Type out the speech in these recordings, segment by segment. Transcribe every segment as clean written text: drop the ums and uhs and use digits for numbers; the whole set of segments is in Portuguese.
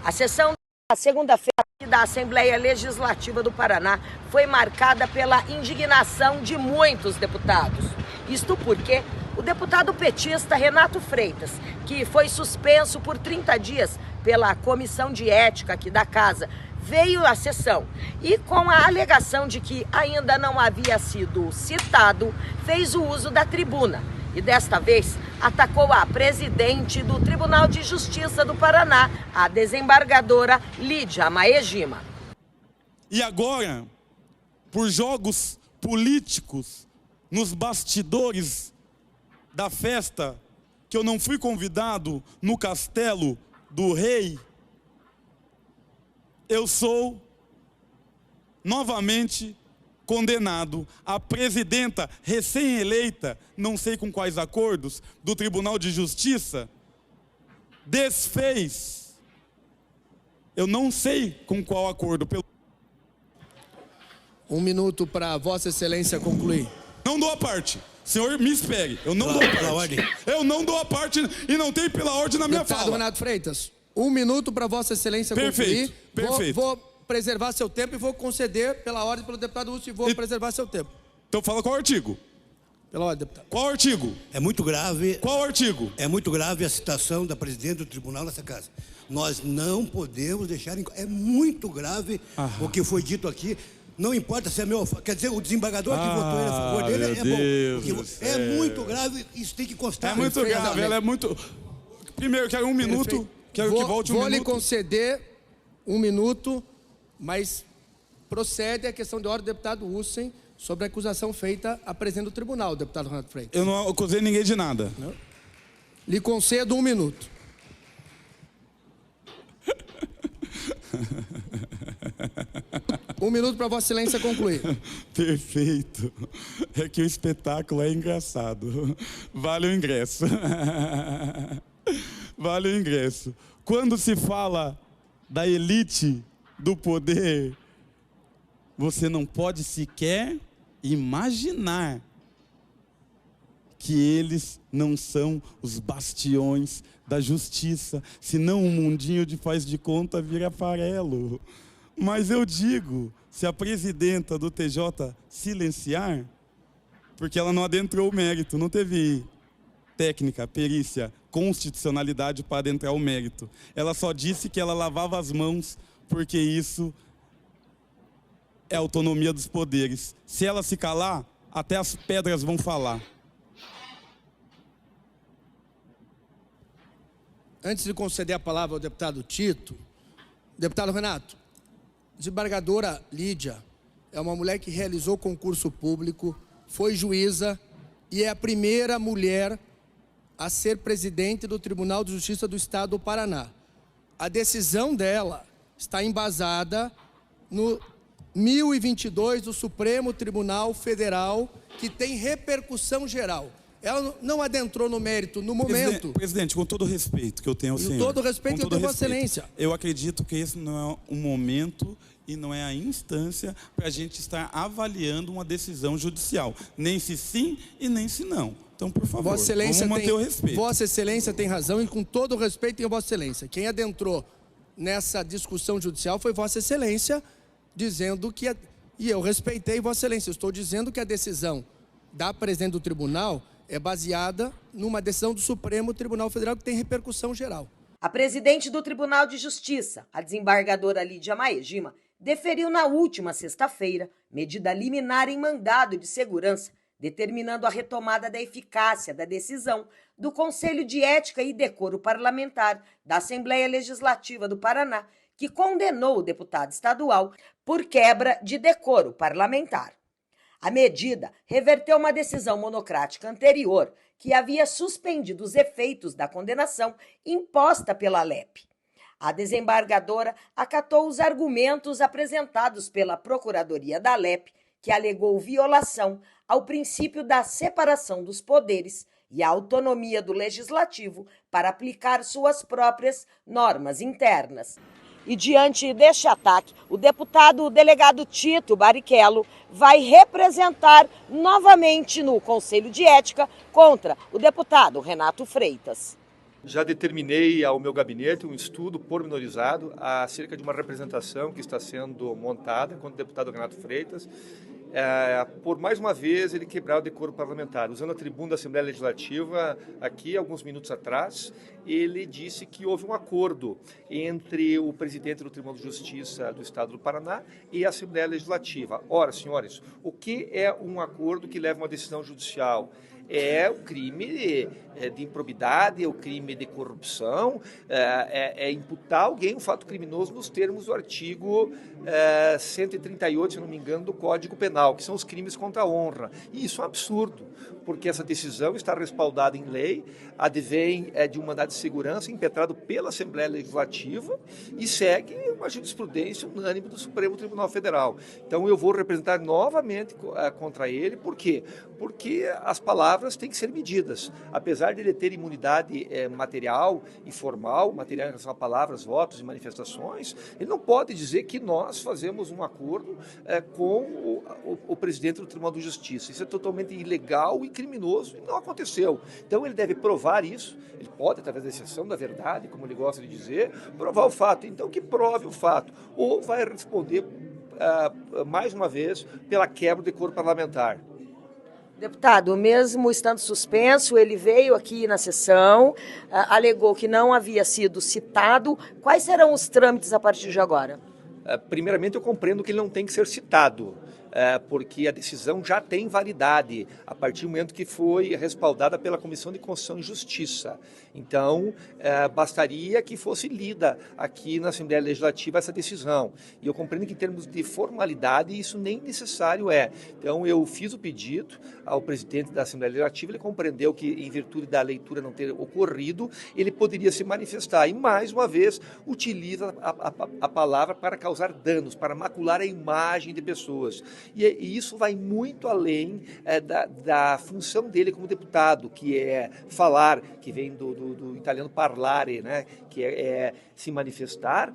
A sessão da segunda-feira da Assembleia Legislativa do Paraná foi marcada pela indignação de muitos deputados. Isto porque o deputado petista Renato Freitas, que foi suspenso por 30 dias pela Comissão de Ética aqui da Casa, veio à sessão e, com a alegação de que ainda não havia sido citado, fez o uso da tribuna e, desta vez, atacou a presidente do Tribunal de Justiça do Paraná, a desembargadora Lídia Maegima. E agora, por jogos políticos nos bastidores da festa, que eu não fui convidado no castelo do rei, eu sou novamente condenado. A presidenta recém-eleita, não sei com quais acordos, do Tribunal de Justiça, desfez. Eu não sei com qual acordo. Um minuto para Vossa Excelência concluir. Não dou a parte. Senhor, me espere. Eu não dou a parte. Eu não dou a parte e não tem pela ordem na minha Deputado fala. Renato Freitas, um minuto para Vossa Excelência concluir. Perfeito. Vou preservar seu tempo e vou conceder pela ordem pelo deputado Lúcio e vou preservar seu tempo. Então fala qual artigo? Pela ordem, deputado. Qual artigo? É muito grave. Qual artigo? É muito grave a citação da presidente do tribunal nessa casa. Nós não podemos deixar... É muito grave o que foi dito aqui. Não importa se é meu... Quer dizer, o desembargador que votou a favor dele é bom. É muito grave, isso tem que constar. É muito grave, ela é muito... Primeiro, quero um minuto. Quero que volte um minuto. Vou lhe conceder um minuto, mas procede a questão de ordem do deputado Hussen sobre a acusação feita à presidente do tribunal, deputado Renato Freitas. Eu não acusei ninguém de nada. Não? Lhe concedo um minuto. Um minuto para Vossa Excelência concluir. Perfeito. É que o espetáculo é engraçado. Vale o ingresso. Vale o ingresso. Quando se fala da elite do poder, você não pode sequer imaginar que eles não são os bastiões da justiça, senão um mundinho de faz de conta vira farelo. Mas eu digo, se a presidenta do TJ silenciar, porque ela não adentrou o mérito, não teve técnica, perícia, constitucionalidade para adentrar o mérito. Ela só disse que ela lavava as mãos, porque isso é autonomia dos poderes. Se ela se calar, até as pedras vão falar. Antes de conceder a palavra ao deputado Tito, deputado Renato, desembargadora Lídia é uma mulher que realizou concurso público, foi juíza e é a primeira mulher a ser presidente do Tribunal de Justiça do Estado do Paraná. A decisão dela está embasada no 1022 do Supremo Tribunal Federal, que tem repercussão geral. Ela não adentrou no mérito no momento. Presidente, com todo o respeito que eu tenho ao senhor. Com todo o respeito que eu tenho a Vossa Excelência. Eu acredito que esse não é um momento e não é a instância para a gente estar avaliando uma decisão judicial. Nem se sim e nem se não. Então, por favor, Vossa Excelência vamos manter o respeito. Vossa Excelência tem razão e com todo o respeito tem Vossa Excelência. Quem adentrou nessa discussão judicial foi Vossa Excelência, dizendo que... E eu respeitei Vossa Excelência. Eu estou dizendo que a decisão da presidente do tribunal é baseada numa decisão do Supremo Tribunal Federal que tem repercussão geral. A presidente do Tribunal de Justiça, a desembargadora Lídia Maegima, deferiu na última sexta-feira medida liminar em mandado de segurança, determinando a retomada da eficácia da decisão do Conselho de Ética e Decoro Parlamentar da Assembleia Legislativa do Paraná, que condenou o deputado estadual por quebra de decoro parlamentar. A medida reverteu uma decisão monocrática anterior que havia suspendido os efeitos da condenação imposta pela LEP. A desembargadora acatou os argumentos apresentados pela Procuradoria da LEP, que alegou violação ao princípio da separação dos poderes e a autonomia do Legislativo para aplicar suas próprias normas internas. E diante deste ataque, o deputado delegado Tito Barrichello vai representar novamente no Conselho de Ética contra o deputado Renato Freitas. Já determinei ao meu gabinete um estudo pormenorizado acerca de uma representação que está sendo montada contra o deputado Renato Freitas. Por mais uma vez ele quebrar o decoro parlamentar. Usando a tribuna da Assembleia Legislativa, aqui, alguns minutos atrás, ele disse que houve um acordo entre o presidente do Tribunal de Justiça do Estado do Paraná e a Assembleia Legislativa. Ora, senhores, o que é um acordo que leva a uma decisão judicial? É o crime de improbidade, é o crime de corrupção, é imputar alguém um fato criminoso nos termos do artigo 138, se não me engano, do Código Penal, que são os crimes contra a honra. E isso é um absurdo, porque essa decisão está respaldada em lei, advém de um mandado de segurança impetrado pela Assembleia Legislativa e segue uma jurisprudência unânime do Supremo Tribunal Federal. Então eu vou representar novamente contra ele, por quê? Porque as palavras têm que ser medidas. Apesar de ele ter imunidade material e formal, material em relação a palavras, votos e manifestações, ele não pode dizer que nós fazemos um acordo com o presidente do Tribunal de Justiça. Isso é totalmente ilegal e criminoso e não aconteceu. Então ele deve provar isso, ele pode, através da exceção da verdade, como ele gosta de dizer, provar o fato. Então que prove o fato, ou vai responder mais uma vez pela quebra do decoro parlamentar. Deputado, mesmo estando suspenso, ele veio aqui na sessão, alegou que não havia sido citado. Quais serão os trâmites a partir de agora? Primeiramente, eu compreendo que ele não tem que ser citado, porque a decisão já tem validade a partir do momento que foi respaldada pela Comissão de Constituição e Justiça. Então, bastaria que fosse lida aqui na Assembleia Legislativa essa decisão. E eu compreendo que, em termos de formalidade, isso nem necessário é. Então, eu fiz o pedido ao presidente da Assembleia Legislativa, ele compreendeu que, em virtude da leitura não ter ocorrido, ele poderia se manifestar. E, mais uma vez, utiliza a palavra para causar danos, para macular a imagem de pessoas. E isso vai muito além da função dele como deputado, que é falar, que vem do italiano parlare, né? Que é se manifestar,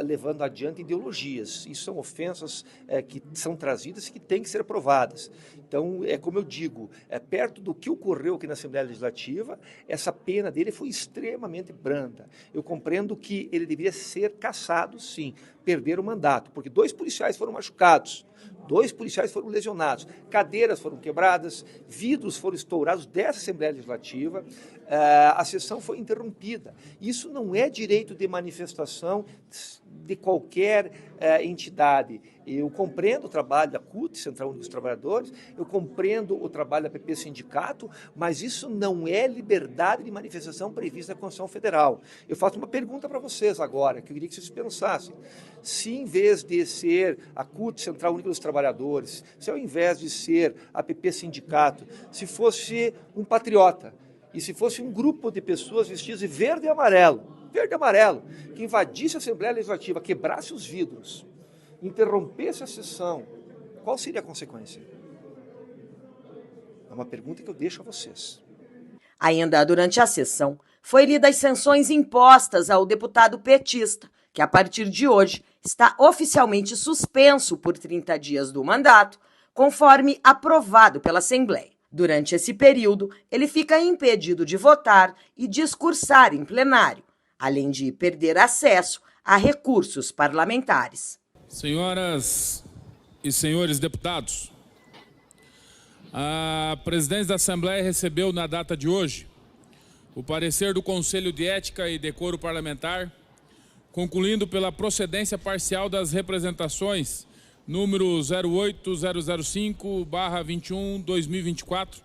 levando adiante ideologias. Isso são ofensas que são trazidas e que têm que ser provadas. Então, como eu digo, perto do que ocorreu aqui na Assembleia Legislativa, essa pena dele foi extremamente branda. Eu compreendo que ele deveria ser cassado, sim, perder o mandato, porque 2 policiais foram machucados, 2 policiais foram lesionados, cadeiras foram quebradas, vidros foram estourados dessa Assembleia Legislativa, a sessão foi interrompida. Isso não é direito de manifestação de qualquer entidade. Eu compreendo o trabalho da CUT, Central Única dos Trabalhadores, eu compreendo o trabalho da PP Sindicato, mas isso não é liberdade de manifestação prevista na Constituição Federal. Eu faço uma pergunta para vocês agora, que eu queria que vocês pensassem. Se em vez de ser a CUT, Central Única dos Trabalhadores, se ao invés de ser a PP Sindicato, se fosse um patriota, e se fosse um grupo de pessoas vestidas de verde e amarelo, que invadisse a Assembleia Legislativa, quebrasse os vidros, interrompesse a sessão, qual seria a consequência? É uma pergunta que eu deixo a vocês. Ainda durante a sessão, foi lida as sanções impostas ao deputado petista, que a partir de hoje está oficialmente suspenso por 30 dias do mandato, conforme aprovado pela Assembleia. Durante esse período, ele fica impedido de votar e discursar em plenário, além de perder acesso a recursos parlamentares. Senhoras e senhores deputados, a presidência da Assembleia recebeu na data de hoje o parecer do Conselho de Ética e Decoro Parlamentar, concluindo pela procedência parcial das representações número 08005/21/2024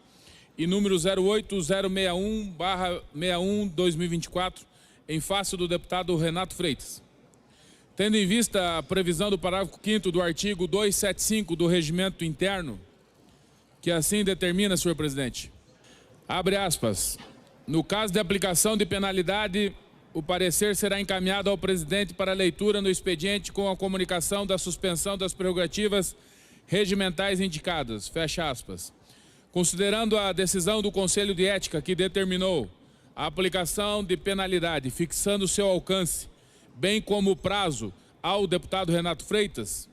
e número 08061/61/2024 em face do deputado Renato Freitas. Tendo em vista a previsão do parágrafo 5º do artigo 275 do Regimento Interno, que assim determina, senhor presidente, abre aspas, no caso de aplicação de penalidade, o parecer será encaminhado ao presidente para leitura no expediente com a comunicação da suspensão das prerrogativas regimentais indicadas, fecha aspas. Considerando a decisão do Conselho de Ética que determinou a aplicação de penalidade, fixando seu alcance, bem como o prazo ao deputado Renato Freitas,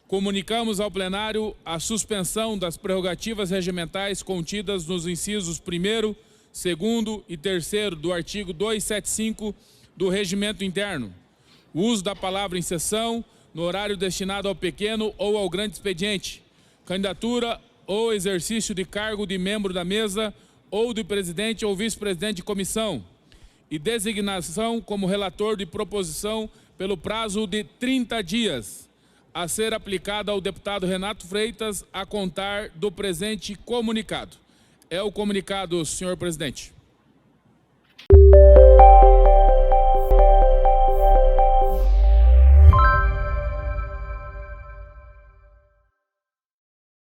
comunicamos ao plenário a suspensão das prerrogativas regimentais contidas nos incisos 1º, 2º e 3º do artigo 275 do Regimento Interno. O uso da palavra em sessão, no horário destinado ao pequeno ou ao grande expediente, candidatura ou exercício de cargo de membro da mesa ou de presidente ou vice-presidente de comissão e designação como relator de proposição pelo prazo de 30 dias, a ser aplicada ao deputado Renato Freitas a contar do presente comunicado. É o comunicado, senhor presidente.